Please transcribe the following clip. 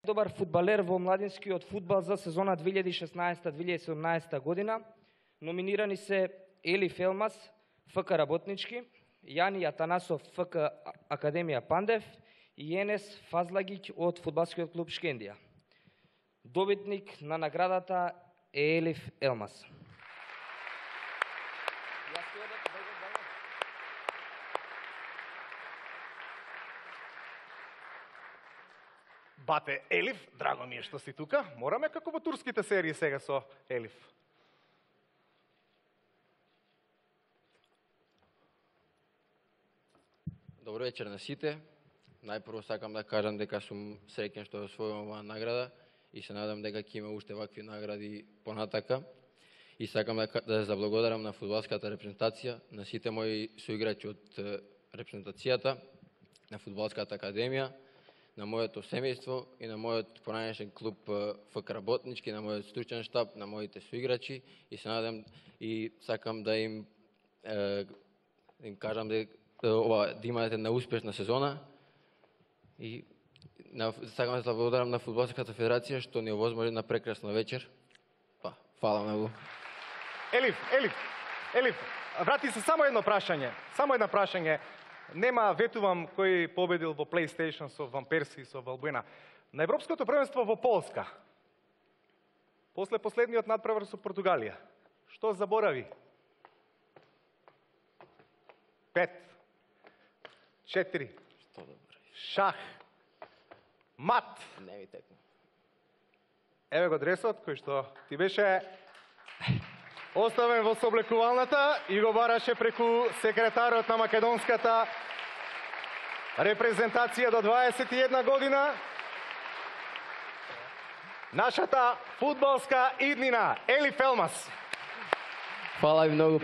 Добар фудбалер во младинскиот фудбал за сезона 2016-2017 година. Номинирани се Елиф Елмас, ФК Работнички, Јани Атанасов, ФК Академија Пандев и Енес Фазлагиќ од фудбалскиот клуб Шкендија. Добитник на наградата е Елиф Елмас. Бате Елиф, драго ми е што си тука. Мораме како во турските серии сега со Елиф. Добро вечер на сите. Најпрво сакам да кажам дека сум среќен што освојувам оваа награда и се надам дека ќе има уште вакви награди понатака. И сакам да заблагодарам на фудбалската репрезентација, на сите мои соиграчи од репрезентацијата, на фудбалската академија, на моето семејство и на мојот поранешен клуб ФК Работнички, на мојот стручен штаб, на моите соиграчи и се надам и сакам да им кажам да имате на успешна сезона и сакам да се благодарам на Фудбалската федерација што ни овозможи на прекрасна вечер. Фала многу. Елиф, врати се само едно прашање. Нема ветувам кој победил во PlayStation со Ван Перси и со Валбуена. На Европското првенство во Полска, после последниот надпревар со Португалија, што заборави? 5, 4, шах, мат. Не ми текна. Еве го дресот кој што ти беше оставен во соблекувалната и го бараше преку секретарот на македонската репрезентација до 21 година. Нашата фудбалска иднина Елиф Елмас. Фала ви многу.